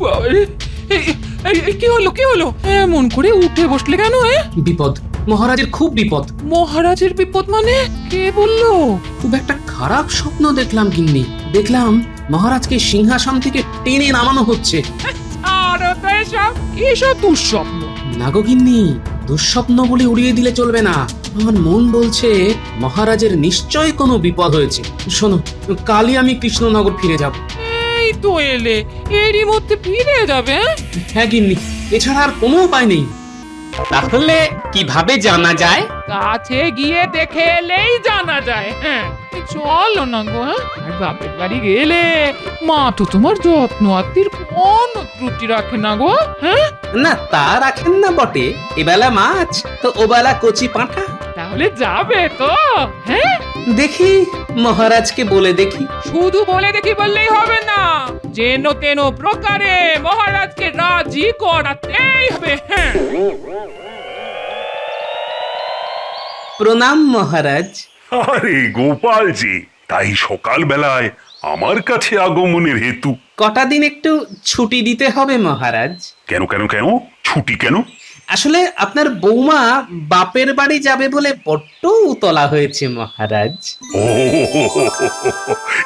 বাবারে, কি হলো কি হলো? এমন করে উঠে বসলে কেন? বিপদ, মহারাজের খুব বিপদ। মহারাজের বিপদ মানে? কে বললো? খুব একটা খারাপ স্বপ্ন দেখলাম গিন্নি। দেখলাম মহারাজকে সিংহাসন থেকে টেনে নামানো হচ্ছে। আর এসব এসব দুঃস্বপ্ন। না গো গিন্নি, দুঃস্বপ্ন বলে উড়িয়ে দিলে চলবে না। আমার মন বলছে মহারাজের নিশ্চয় কোনো বিপদ হয়েছে। শোনো, কালই আমি কৃষ্ণনগর ফিরে যাব। এই তো এলে, এরই মধ্যে ফিরে যাবে? হ্যাঁ গিন্নি, এছাড়া আর কোনো উপায় নেই। তাহলে কিভাবে জানা যায়? কাছে গিয়ে দেখে এলেই জানা যায়। চলো না গো। আর বাপের বাড়ি গেলে মা তো তোমার যত্ন আত্মীর কোনো ত্রুটি রাখে না গো। না, তা রাখেন না বটে। এবেলা মাছ তো ওবেলা কচি পাঁঠা। তাহলে যাবে তো? দেখি, মহারাজকে বলে দেখি। শুধু বলে দেখি বললেই হবে না, যেন তেন প্রকারে মহারাজকে রাজি করাতেই হবে। প্রণাম মহারাজ। আরে গোপালজি, তাই সকালবেলায় আমার কাছে আগমনের হেতু? কটা দিন একটু ছুটি দিতে হবে মহারাজ। কেন কেন কেন? ছুটি কেন? আসলে আপনার বৌমা বাপের বাড়ি যাবে বলে বড্ড উতলা হয়েছে মহারাজ। ও,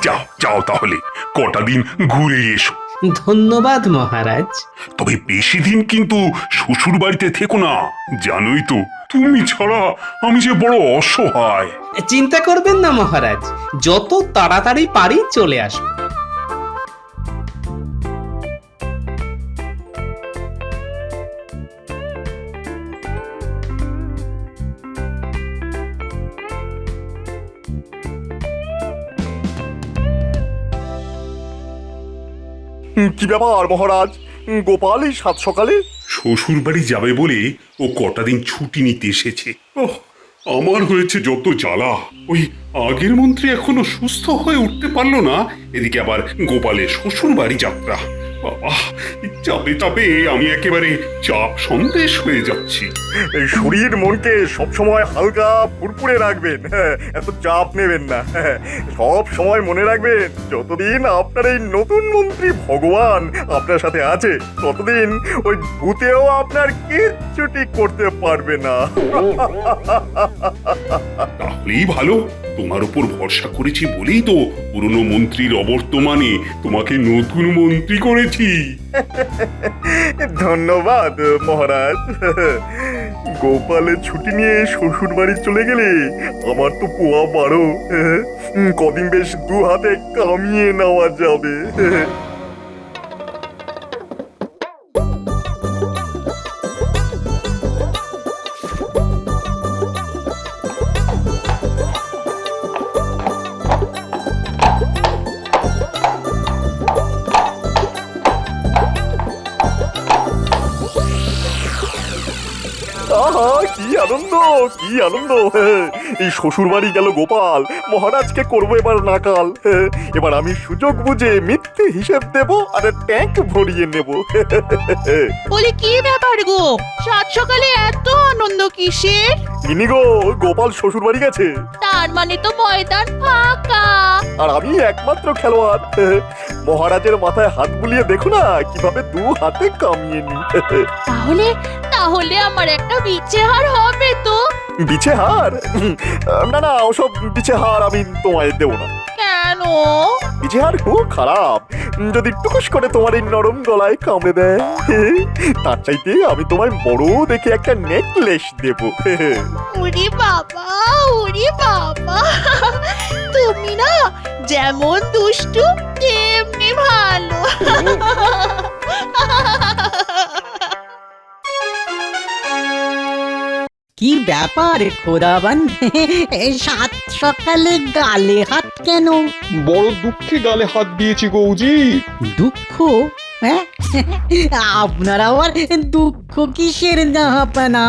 যাও যাও তাহলে, কটা দিন ঘুরে এসো। ধন্যবাদ মহারাজ। তবে বেশি দিন কিন্তু শ্বশুর বাড়িতে থেকো না, জানোই তো তুমি ছাড়া আমি যে বড় অসহায়। চিন্তা করবেন না মহারাজ, যত তাড়াতাড়ি পারি চলে আসবো। কি ব্যাপার মহারাজ, গোপাল এই সাত সকালে? শ্বশুর বাড়ি যাবে বলে ও কটা দিন ছুটি নিতে এসেছে। ওহ, আমার হয়েছে যত জ্বালা। ওই আগের মন্ত্রী এখনো সুস্থ হয়ে উঠতে পারলো না, এদিকে আবার গোপালের শ্বশুর বাড়ি যাত্রা। বাবা, চাপে চাপে আমি একেবারে চাপ সন্দেশ হয়ে যাচ্ছি। এই শরীর মনকে সবসময় হালকা ফুরফুরে রাখবেন। এত চাপ নেবেন না। সব সময় মনে রাখবেন, যতদিন আপনার এই নতুন মন্ত্রী ভগবান আপনার সাথে আছে, ততদিন ওই ভূতেও আপনার কিচ্ছুটি করতে পারবে না। তাহলেই ভালো, তোমার উপর ভরসা করেছি বলেই তো পুরনো মন্ত্রীর অবর্তমানে তোমাকে নতুন মন্ত্রী করেছি। ধন্যবাদ মহারাজ। গোপালের ছুটি নিয়ে শ্বশুর বাড়ি চলে গেলে আমার তো পোয়া বাড়ো। কদিন বেশ দু হাতে কামিয়ে নেওয়া যাবে। আহা, কি আনন্দ, কি আনন্দ! এই শ্বশুর বাড়ি গেল গোপাল, মহারাজকে করবো এবার নাকাল। এবার আমি সুযোগ বুঝে মিথ্যে হিসেব দেব আর ট্যাঙ্ক ভরিয়ে নেব। বলি কি ব্যাপার গো, সাত সকালে এত আনন্দ কিসের? মিনি গো, গোপাল শ্বশুর বাড়ি গেছে, তার মানে তো ময়দান ফাঁকা। আর আমি একমাত্র খেলোয়াড়। মহারাজের মাথায় হাত বুলিয়ে দেখো না কিভাবে দু হাতে কামিয়ে নি। তাহলে তাহলে আমার একটা বিছে হার হবে তো? বিছে হার? না না, ওসব বিছে হার আমি তোমায় দেবো না। কেন? বিছে হার খুব খারাপ, যদি টুকুস করে তোমার এই নরম গলায় কামড়ে দেয়। তার চাইতে আমি তোমায় বড় দেখে একটা নেকলেস দেবো। ওরে বাবা, ওরে বাবা, তুমি না যেমন দুষ্টু তেমনি ভালো। কি ব্যাপার খোদাবান, সাত সকালে গালে হাত কেন? বড় দুঃখে গালে হাত দিয়েছি গৌজি। দুঃখ? হ্যাঁ, আপনার আবার দুঃখ কিসের জাহাপানা?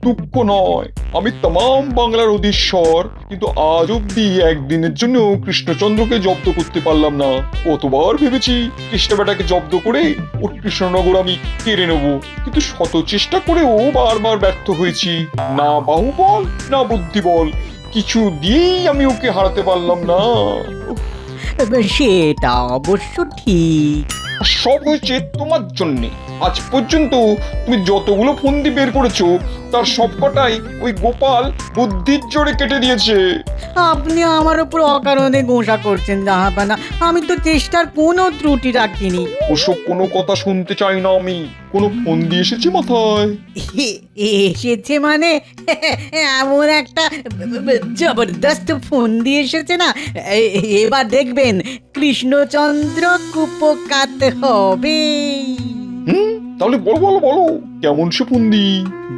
দুঃখ নয়, আমি তমাম বাংলার অধীশ্বর, কিন্তু আজ অব্দি একদিনের জন্য কৃষ্ণচন্দ্রকে জব্দ করতে পারলাম না। কতবার ভেবেছি কৃষ্ণ বেটাকে জব্দ করে ওর কৃষ্ণনগর আমি কেড়ে নেবো, কিন্তু শত চেষ্টা করেও বারবার ব্যর্থ হয়েছি। না বাহুবল না বুদ্ধিবল, কিছু দিয়েই আমি ওকে হারাতে পারলাম না। সেটা অবশ্য ঠিক। আর সব হয়েছে তোমার জন্যে। আজ পর্যন্ত তুমি যতগুলো ফন্দি বের করেছো তার সবকটাই ওই গোপাল বুদ্ধির জোরে কেটে দিয়েছে। আপনি আমার উপর অকারণে গোসা করছেন জাহাপানা। আমি তো চেষ্টার কোনো ত্রুটি রাখিনি। ওসব কোনো কথা শুনতে চাই না আমি। কোনো ফন্দি এসেছে মাথায়? এসেছে মানে এমন একটা জবরদস্ত ফোন দিয়ে এসেছে না, এবার দেখবেন কৃষ্ণচন্দ্র কুপকাত হবে। তাহলে বলো বলো বলো, কেমন সে ফন্দি?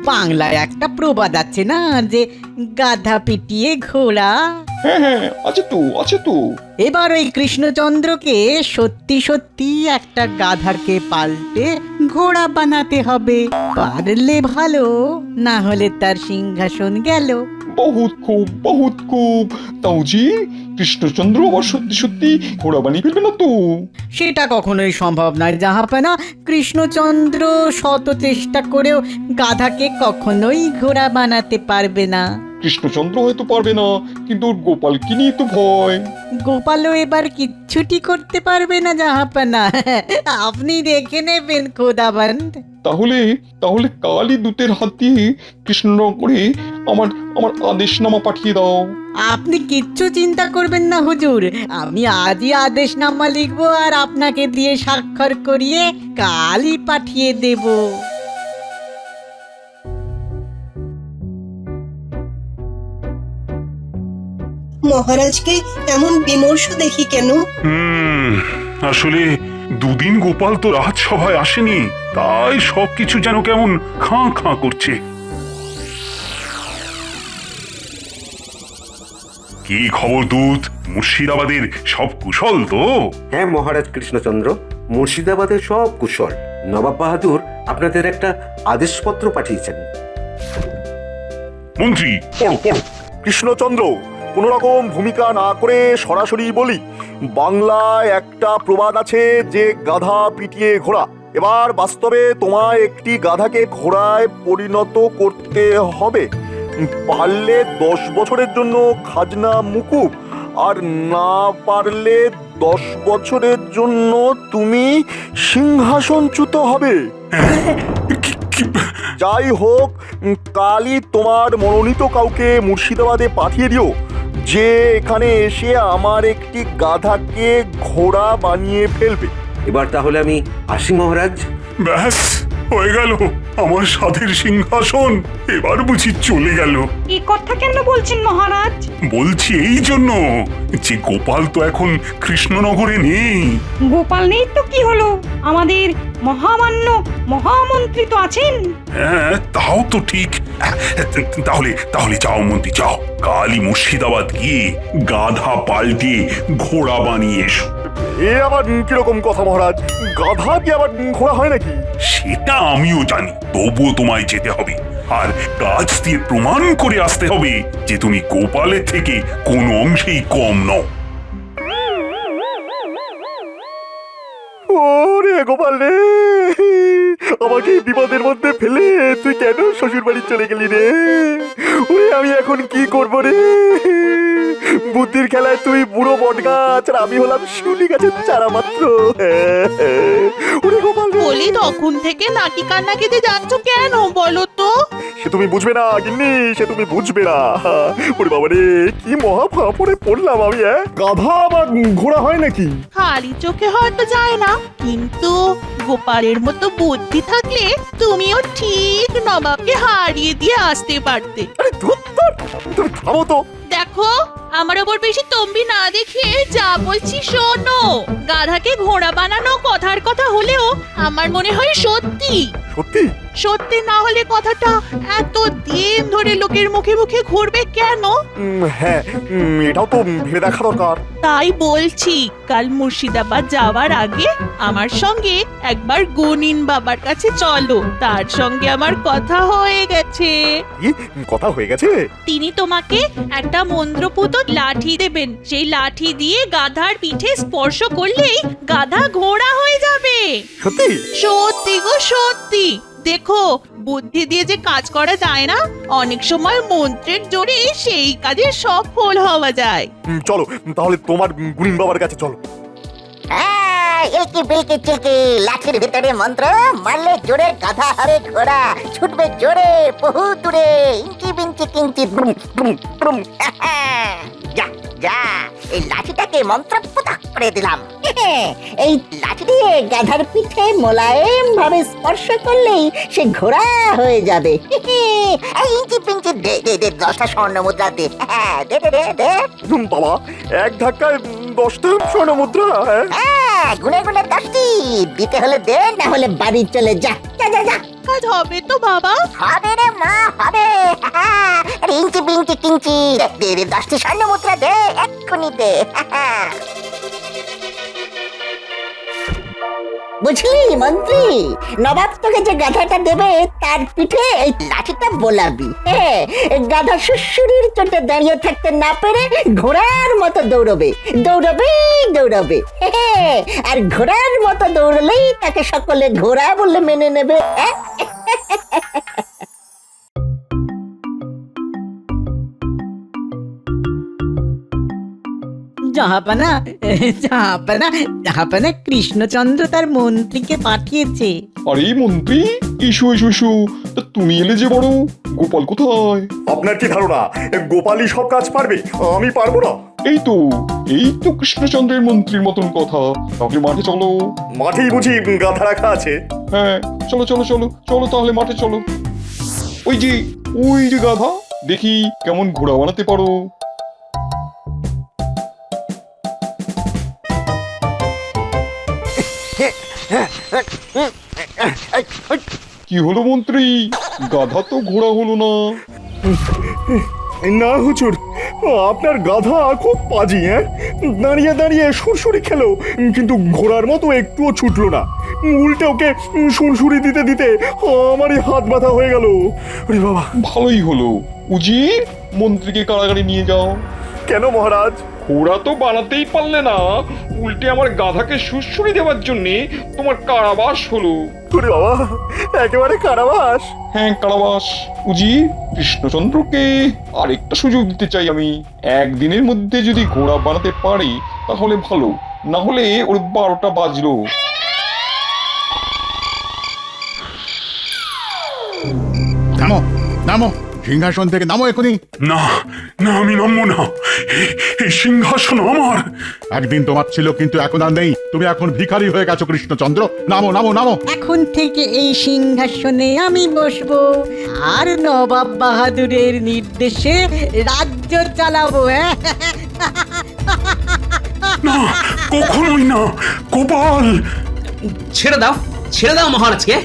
বাংলায় একটা প্রবাদ আছে না, যে গাধা পিটিয়ে ঘোড়া। হ্যাঁ হ্যাঁ, আছে তো আছে তো। এবার ওই কৃষ্ণচন্দ্রকে সত্যি সত্যি একটা গাধাকে পাল্টে ঘোড়া বানাতে হবে। পারলে ভালো, না হলে তার সিংহাসন গেল। বহুত খুব। তাও জি, কৃষ্ণচন্দ্র আবার সত্যি সত্যি ঘোড়া বানিয়ে ফেলবে না তো? সেটা কখনোই সম্ভব নয় জাহাপানা। কৃষ্ণচন্দ্র শত চেষ্টা করেও গাধাকে কখনোই ঘোড়া বানাতে পারবে না। কৃষ্ণচন্দ্র হয়তো পারবে না, কিন্তু ওর গোপালকে নিয়ে তো ভয়। গোপালও এবার কিচ্ছুটি করতে পারবে না জাহাপানা। আপনি দেখে নেবেন খোদাবন্দ। তাহলে তাহলে কালই দূতের হাত দিয়ে কৃষ্ণনগরে আমার আমার আদেশনামা পাঠিয়ে দাও। আপনি কিচ্ছু চিন্তা করবেন না হুজুর, আমি আজই আদেশনামা লিখবো আর আপনাকে দিয়ে স্বাক্ষর করিয়ে কালই পাঠিয়ে দেব। মহারাজকে এমন বিমর্ষ দেখি কেন? আসলে দুদিন গোপাল তো রাজসভায় আসেনি, তাই সবকিছু যেন কেমন খাঁ খাঁ করছে। কি খবর দূত? মুর্শিদাবাদের সব কুশল তো? হ্যাঁ মহারাজ কৃষ্ণচন্দ্র, মুর্শিদাবাদের সব কুশল। নবাব বাহাদুর আপনাদের একটা আদেশপত্র পাঠিয়েছেন। মন্ত্রী, পড়ো পড়ো। কৃষ্ণচন্দ্র, কোনো রকম ভূমিকা না করে সরাসরি বলি, বাংলায় একটা প্রবাদ আছে যে গাধা পিটিয়ে ঘোড়া। এবার বাস্তবে তোমায় একটি গাধাকে ঘোড়ায় পরিণত করতে হবে। পারলে 10 বছরের জন্য খাজনা মুকুব, আর না পারলে 10 বছরের জন্য তুমি সিংহাসনচ্যুত হবে। যাই হোক, কালই তোমার মনোনীত কাউকে মুর্শিদাবাদে পাঠিয়ে দিও, যে এখানে এসে আমার একটি গাধাকে ঘোড়া বানিয়ে ফেলবে। এবার তাহলে আমি আসি মহারাজ। ব্যাস হয়ে গেল, আমার সাধের সিংহাসন এবার বুঝি চলে গেল। এই কথা কেন বলছেন মহারাজ? বলছি এই জন্য যে গোপাল তো এখন কৃষ্ণনগরে নেই। গোপাল নেই তো কি হলো, আমাদের মহামান্য মহামন্ত্রী তো আছেন। হ্যাঁ তাও তো ঠিক। তাহলে তাহলে যাও মন্ত্রী, যাও কালই মুর্শিদাবাদ গিয়ে গাধা পাল্টে ঘোড়া বানিয়ে এসো। এ আবার কিরকম কথা মহারাজ? গাধা কি আবার ঘোড়া হয় নাকি? সেটা আমিও জানি, তবুও তোমায় যেতে হবে, আর কাজ দিয়ে প্রমাণ করে আসতে হবে যে তুমি গোপালের থেকে কোনো অংশেই কম নও। ওরে গোপাল রে, আমাকে এই বিপদের মধ্যে ফেলে তুই কেন শ্বশুর বাড়ি চলে গেলি রে? ওরে আমি এখন কি করব রে? বুদ্ধির খেলায় তুই বুড়ো বট গাছ আর আমি হলাম শিউলি গাছের চারা মাত্র। ওরে গোপাল রে। বলি তখন থেকে নাকি কান্না কেটে যাচ্ছ কেন বলো তো? সে তুমি বুঝবে না গিন্নি, সে তুমি বুঝবে না। ওরে বাবা রে, কি মহা ফাঁপড়ে পড়লাম আমি। গাধা আবার ঘোড়া হয় নাকি? খালি চোখে হয়তো যায় না, কিন্তু গোপালের মতো বুদ্ধি থাকলে তুমিও ঠিক নবাবকে হারিয়ে দিয়ে আসতে পারতে। আরে ধুর, তুমি থামো তো। দেখো, আমার ওপর বেশি তম্বি না দেখিয়ে যা বলছি শোনো। গাধাকে ঘোড়া বানানো কথার কথা হলেও আমার মনে হয় সত্যি। সত্যি? সত্যি না হলে কথাটা এত দিন ধরে লোকের মুখে মুখে ঘুরবে কেন? হ্যাঁ, এটাও তো ভেবে দেখা দরকার। তাই বলছি, কাল মুর্শিদাবাদ যাওয়ার আগে আমার সঙ্গে একবার গুনিন বাবার কাছে চলো। তার সঙ্গে আমার কথা হয়ে গেছে। কি কথা হয়ে গেছে? তিনি তোমাকে একটা মন্ত্রপুত লাঠি দেবেন। সেই লাঠি দিয়ে গাধার পিঠে স্পর্শ করলেই গাধা ঘোড়া হয়ে যাবে। সত্যি? সত্যি গো সত্যি। দেখো, বুদ্ধি দিয়ে যে কাজ করা যায় না, অনেক সময় মন্ত্রের জোরে সেই কাজে সফল হওয়া যায়। চলো তাহলে তোমার গুনিন বাবার কাছে চলো। ইলকি বিলকি চিলকি লাঠির ভিতরে মন্ত্র মারলে জোরে গাধা হবে ঘোড়া ছুটবে জোরে বহু দূরে ইঞ্চি বিঞ্চি কিঞ্চি ব্রুম ব্রুম ব্রুম যা যা এই লাঠিটাকে মন্ত্রপুত করে দিলাম এই লাঠি দিয়ে গাধার পিঠে মোলায়েম ভাবে স্পর্শ করলেই সে ঘোড়া হয়ে যাবে এই ইঞ্চি পিঞ্চি দে দে দে 10টা স্বর্ণ মুদ্রা দে দে দে দে দে বাবা এক ধাক্কায় 10টা স্বর্ণ মুদ্রা গুনে গুনে 10টি দিতে হলে দে না হলে বাড়ি চলে যা যা যা যা কাজ হবে তো বাবা? হবে রে মা হবে আরে ইঞ্চি বিঞ্চি কিঞ্চি দে দে 10টি স্বর্ণ মুদ্রা দে এক্ষুনি দে বুঝলি মন্ত্রী নবাব তোকে যে গাধাটা দেবে তার পিঠে এই লাঠিটা বোলাবি গাধা সুশুরির চোটে দাঁড়িয়ে থাকতে না পেরে ঘোড়ার মতো দৌড়বে দৌড়বে দৌড়বে আর ঘোড়ার মতো দৌড়লেই তাকে সকলে ঘোড়া বলে মেনে নেবে জাহাপানা জাহাপানা জাহাপানা কৃষ্ণচন্দ্র তার মন্ত্রীকে পাঠিয়েছে। আরে মন্ত্রী, ইস্যু ইস্যু ইস্যু, তা তুমি এলে যে বড়, গোপাল কোথায়? আপনার কি ধারণা গোপালই সব কাজ পারবে? আমি পারবো না? এই তো কৃষ্ণচন্দ্রের মন্ত্রীর মতন কথা। তাহলে মাঠে চলো। মাঠেই বুঝি গাধা রাখা আছে? হ্যাঁ, চলো চলো চলো চলো তাহলে মাঠে চলো। ওই যে গাধা, দেখি কেমন ঘোড়া বানাতে পারো। কি হলো মন্ত্রী, গাধা তো ঘোড়া হলো না? না হুজুর, আপনার গাধা খুব পাজি। দাঁড়িয়ে দাঁড়িয়ে সুরসুরি খেলো, কিন্তু ঘোড়ার মতো একটুও ছুটলো না। উল্টে ওকে সুরসুরি দিতে দিতে আমারই হাত ব্যথা হয়ে গেল। আরে বাবা, ভালোই হলো। উজির, মন্ত্রীকে কারাগারে নিয়ে যাও। কেন মহারাজ? ঘোড়া তো বানাতেই পারলে না, উল্টে আমার গাধাকে সুরসুরি দেওয়ার জন্যে তোমার কারাবাস হলো। ওরে বাবা, একেবারে কারাবাস? হ্যাঁ, কারাবাস। উজির, কৃষ্ণচন্দ্রকে আরেকটা সুযোগ দিতে চাই আমি। একদিনের মধ্যে যদি ঘোড়া বানাতে পারি তাহলে ভালো, না হলে ওর 12টা বাজলো। নামো নামো, সিংহাসন থেকে নামো এখনই। না না, আমি নামবো না। এই সিংহাসন আমার। একদিন তোমার ছিল, কিন্তু এখন আর নেই। তুমি এখন ভিখারি হয়ে গেছো কৃষ্ণচন্দ্র। নামো নামো নামো। এখন থেকে এই সিংহাসনে আমি বসবো আর নবাব বাহাদুরের নির্দেশে রাজ্য চালাবো। না, কখনোই না। গোপাল, ছেড়ে দাও মহারাজকে।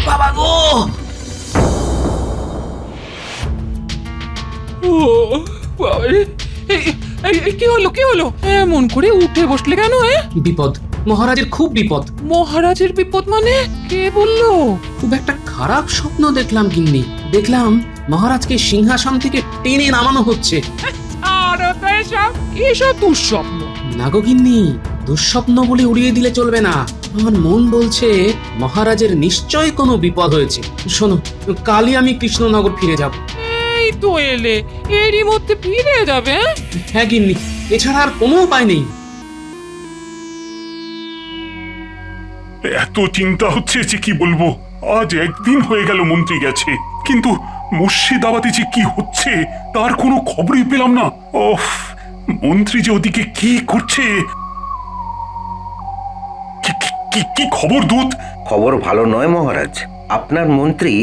বাবা গো! ও বাবারে, কি হলো এমন করে উঠে বসলে কেন? বিপদ, মহারাজের খুব বিপদ। মহারাজের বিপদ মানে? কে বললো? খুব একটা খারাপ স্বপ্ন দেখলাম গিন্নি। দেখলাম মহারাজকে সিংহাসন থেকে টেনে নামানো হচ্ছে। আর এসব দুঃস্বপ্ন। না গো গিন্নি, দুঃস্বপ্ন বলে উড়িয়ে দিলে চলবে না। আমার মন বলছে মহারাজের নিশ্চয় কোনো বিপদ হয়েছে। শোনো, কালই আমি কৃষ্ণনগর ফিরে যাব। এই তো এলে, এরই মধ্যে ফিরে যাবে? হ্যাঁ গিন্নি, এছাড়া আর কোনো উপায় নেই। এত চিন্তা হচ্ছে যে কি বলবো। আজ একদিন হয়ে গেল মন্ত্রী গেছে, কিন্তু মুর্শিদাবাদে যে কি হচ্ছে তার কোনো খবরই পেলাম না। ওফ, মন্ত্রী যে ওদিকে কি করছে। কি খবর দূত? খবর ভালো নয় মহারাজ। আপনার মন্ত্রী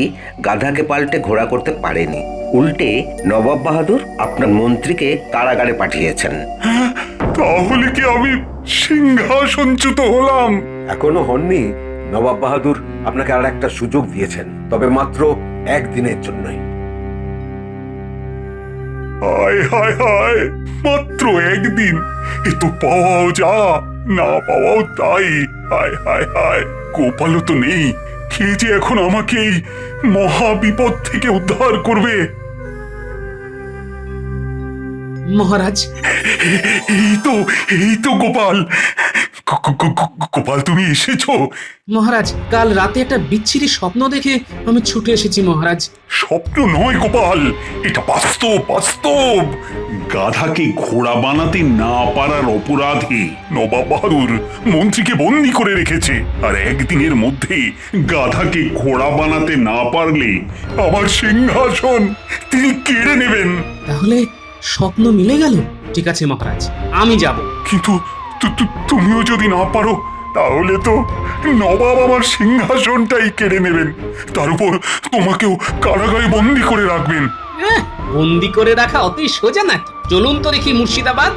গাধাকে পাল্টে ঘোড়া করতে পারেনি। উল্টে নবাব বাহাদুর আপনার মন্ত্রীকে কারাগারে পাঠিয়েছেন। তাহলে কি আমি সিংহাসনচ্যুত হলাম? এখনো হননি। নবাব বাহাদুর আপনাকে আর একটা সুযোগ দিয়েছেন, তবে মাত্র একদিনের জন্যই। হায় হায় হায়, মাত্র একদিন! এ তো পাওয়াও যা, না পাওয়াও তাই। হায় হায় হায়, গোপালও তো নেই। কে যে এখন আমাকে এই মহা বিপদ থেকে উদ্ধার করবে? মহারাজ, এই তো গোপাল, গোপাল তুমি এসেছো? মহারাজ কাল রাতে একটা বিচ্ছিরি স্বপ্ন দেখে আমি ছুটে এসেছি মহারাজ। স্বপ্ন নয় গোপাল, এটা বাস্তব বাস্তব। গাধাকে ঘোড়া বানাতে না পারার অপরাধে নবাব বাহাদুর মন্ত্রীকে বন্দি করে রেখেছে, আর একদিনের মধ্যে গাধাকে ঘোড়া বানাতে না পারলে আমার সিংহাসন তিনি কেড়ে নেবেন। তাহলে স্বপ্ন মিলে গেল। ঠিক আছে মহারাজ, আমি যাব। কিন্তু তুমিও যদি না পারো তাহলে তো নবাব আমার সিংহাসনটাই কেড়ে নেবেন, তার উপর তোমাকেও কারাগারে বন্দি করে রাখবেন। বন্দি করে রাখা অতই সোজা নাকি? চলুন তো দেখি মুর্শিদাবাদ।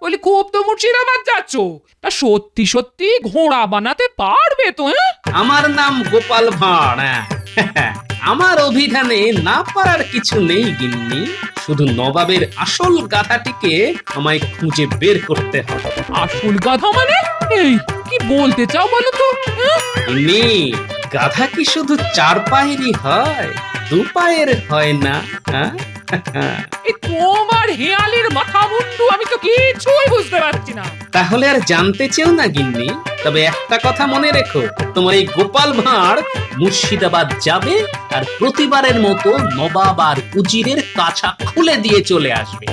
বলি খুব তো মুর্শিদাবাদ যাচ্ছ, তা সত্যি সত্যি ঘোড়া বানাতে পারবে তো? আমার নাম গোপাল ভাঁড়। আমার অভিধানে না পারার কিছু নেই গিন্নি, শুধু নবাবের আসল গাধাটিকে আমায় খুঁজে বের করতে হবে। আসল গাধা মানে? এই কি বলতে চাও বলো তো? গিন্নি, গাধা কি শুধু 4 পায়েরই হয়, 2 পায়ের হয় না? এই তোমার হেয়ালির মাথা মুন্ডু আমি তো কিছুই বুঝতে পারছি না। তাহলে আর জানতে চেও না গিন্নি, তবে একটা কথা মনে রেখো, তোমার এই গোপাল ভাঁড় মুর্শিদাবাদ যাবে আর প্রতিবারের মতো নবাব আর উজিরের কাছা খুলে দিয়ে চলে আসবে।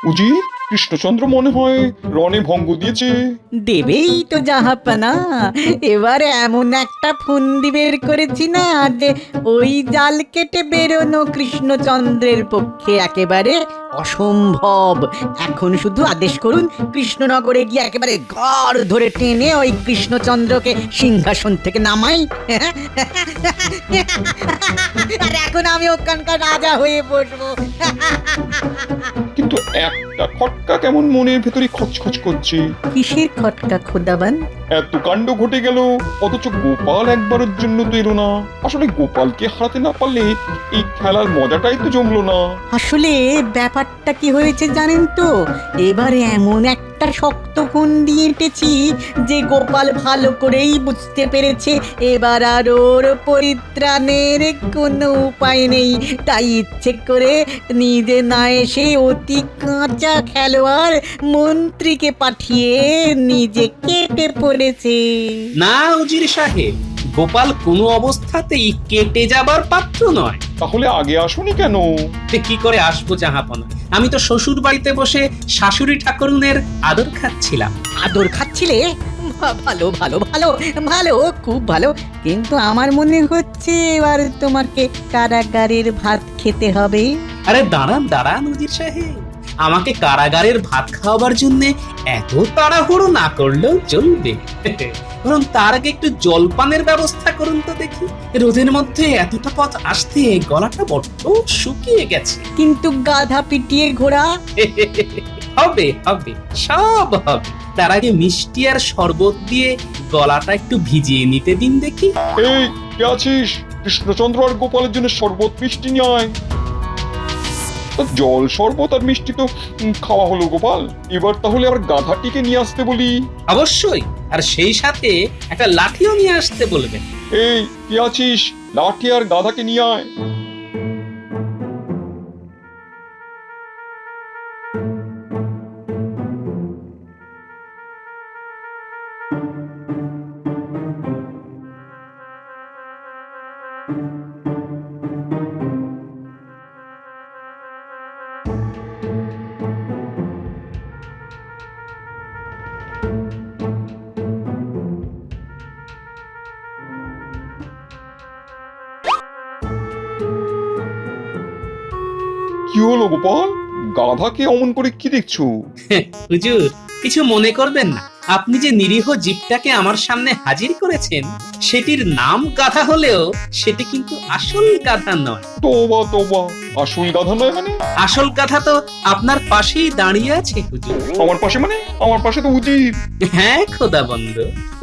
উজি, কৃষ্ণচন্দ্র মনে হয় রণে ভঙ্গ দিয়েছে। দেবেই তো জাহাপানা, এবার এমন একটা ফন্দি বের করেছি না যে ওই জাল কেটে বেরোনো কৃষ্ণচন্দ্রের পক্ষে একেবারে অসম্ভব। এখন শুধু আদেশ করুন, কৃষ্ণনগরে গিয়ে একেবারে ঘর ধরে টেনে ওই কৃষ্ণচন্দ্রকে সিংহাসন থেকে নামাই। আর এখন আমি ওখানকার রাজা হয়ে বসবো। কিন্তু একটা খটকা কেমন মনের ভেতরে খচখচ করছে। কিসের খটকা খোদাবান? এত কাণ্ড ঘটে গেল, অথচ গোপাল একবারের জন্য তো এলো না। আসলে গোপালকে হারাতে না পারলে এই খেলার মজাটাই তো জমলো না। আসলে ব্যাপারটা কি হয়েছে জানেন তো, এবারে এমন একটা শক্ত ফন্দি এঁটেছি যে গোপাল ভালো করেই বুঝতে পেরেছে এবার আর ওর পরিত্রাণের কোনো উপায় নেই। তাই ইচ্ছে করে নিজে না এসে অতি কাঁচা খেলোয়াড় মন্ত্রীকে পাঠিয়ে নিজে কেটে পড়েছে। না উজির সাহেব, গোপাল কোনো অবস্থাতেই কেটে যাবার পাত্র নয়। তাহলে আগে আসুনি কেন? কি করে আসবো জাহাপনা? আমি তো শ্বশুর বাড়িতে বসে শাশুড়ি ঠাকুরনের আদর খাচ্ছিলাম। আদর খাচ্ছিলে? ভালো ভালো ভালো ভালো, খুব ভালো। কিন্তু আমার মনে হচ্ছে এবার তোমাকে কারাগারের ভাত খেতে হবে। আরে দাঁড়ান দাঁড়ান উজির সাহেব, আমাকে কারাগারের ভাত খাওয়াবার জন্য এত তাড়াহুড়ো না করলেও চলবে। বরং তার আগে একটু জলপানের ব্যবস্থা করুন তো দেখি। রোদের মধ্যে এতটা পথ আসতে গলাটা বড্ড শুকিয়ে গেছে। কিন্তু গাধা পিটিয়ে ঘোড়া? হবে হবে, সব হবে। তার আগে মিষ্টি আর শরবত দিয়ে গলাটা একটু ভিজিয়ে নিতে দিন দেখি। এই কে আছিস? কৃষ্ণচন্দ্র আর গোপালের জন্য শরবত মিষ্টি নিয়ে আয়। জল শরবত আর মিষ্টি তো খাওয়া হলো গোপাল, এবার তাহলে আবার গাধাটিকে নিয়ে আসতে বলি। অবশ্যই, আর সেই সাথে একটা লাঠিও নিয়ে আসতে বলবেন। এই কে আছিস? লাঠি আর গাধাকে নিয়ে আয়। কি হলো গোপাল, গাধাকে অমন করে কি দেখছো? হুজুর, কিছু মনে করবেন না। আপনি যে নিরীহ জীবটাকে আমার সামনে হাজির করেছেন সেটির নাম গাধা হলেও সেটি কিন্তু আসল গাধা নয়। তোবা তোবা, আসল গাধা নয় মানে? আসল গাধা তো আপনার পাশেই দাঁড়িয়ে আছে হুজুর। আমার পাশে মানে? আমার পাশে তো উজির। হ্যাঁ খোদা বন্ধ,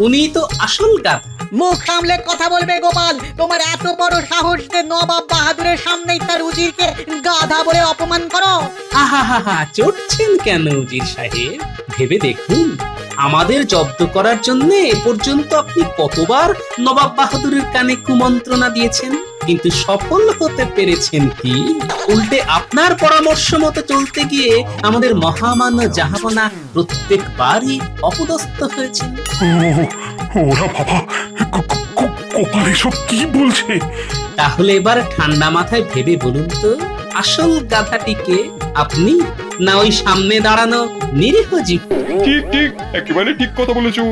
উনি তো আসল গাধা। মুখ সামলে কথা বলবে গোপাল। তোমার এত বড় সাহস যে নবাব বাহাদুরের সামনেই তার উজিরকে গাধা বলে অপমান করো? আহা হা হা, চড়ছেন কেন উজির সাহেব? ভেবে দেখুন, আমাদের জব্দ করার জন্য এ পর্যন্ত আপনি কতবার নবাব বাহাদুরের কানে কুমন্ত্রণা দিয়েছেন। কিন্তু সফল হতে পেরেছেন কি? উল্টে আপনার পরামর্শ মতো চলতে গিয়ে আমাদের মহামান্য জাহাপনা প্রত্যেকবারই অপদস্থ হয়েছেন। ওরা বাবা, গোপাল এসব কি বলছে? তাহলে এবার ঠান্ডা মাথায় ভেবে বলুন তো, আসল গাধাটিকে আপনি না ওই সামনে দাঁড়ানো নিরীহ জীব? ঠিক ঠিক, একেবারে ঠিক কথা বলেছো।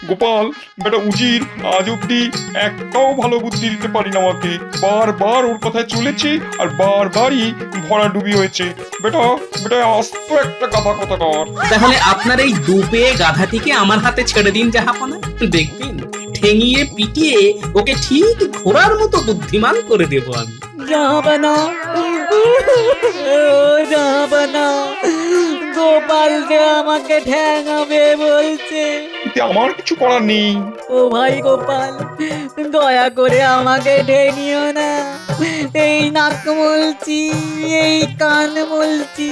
গোপাল বেটা উজির আজ অব্দি একটাও ভালো বুদ্ধি দিতে পারি না আমাকে। বারবার ওর কথায় চলেছে আর বারবারই ভরা ডুবি হয়েছে। বেটা বেটা আস্ত একটা গাধা কথাকার। তাহলে আপনার এই দুপে গাধাটিকে আমার হাতে ছেড়ে দিন জাহাপনা, দেখবেন ঠেঙিয়ে পিটিয়ে ওকে ঠিক ঘোড়ার মতো বুদ্ধিমান করে দেব আমি। জাহাপনা, জাহাপনা, গোপাল যে আমাকে ঠ্যাঙাবে বলছে। এতে আমার কিছু করার নেই। ও ভাই গোপাল, দয়া করে আমাকে ঠেনিও না। এই নাক মলছি, এই কান মলছি,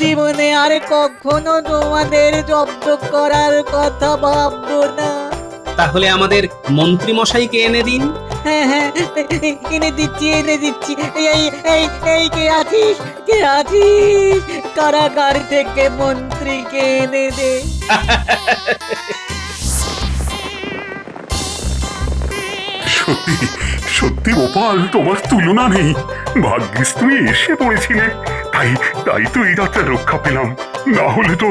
জীবনে আর কখনো তোমাদের জব্দ করার কথা ভাববো না। তাহলে আমাদের মন্ত্রী মশাইকে এনে দিন। হ্যাঁ হ্যাঁ, এনে দিচ্ছি, এনে দিচ্ছি। এই এই এই কে আছিস, কে আছিস? কারাগার থেকে মন্ত্রীকে এনে দে। সত্যি সত্যি গোপাল, তোমার তুলনা নেই। ভাগ্যিস তুমি এসে পড়েছিলে, তাই তাই তো এই রাতটা রক্ষা পেলাম। না হলে তো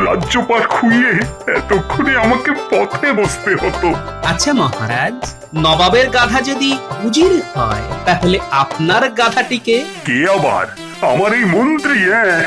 রাজ্যপাল খুইয়ে এতক্ষণে আমাকে পথে বসতে হতো। আচ্ছা মহারাজ, নবাবের গাধা যদি উজির হয়, তাহলে আপনার গাধাটিকে? কে আবার? আমার এই মন্ত্রী। হ্যাঁ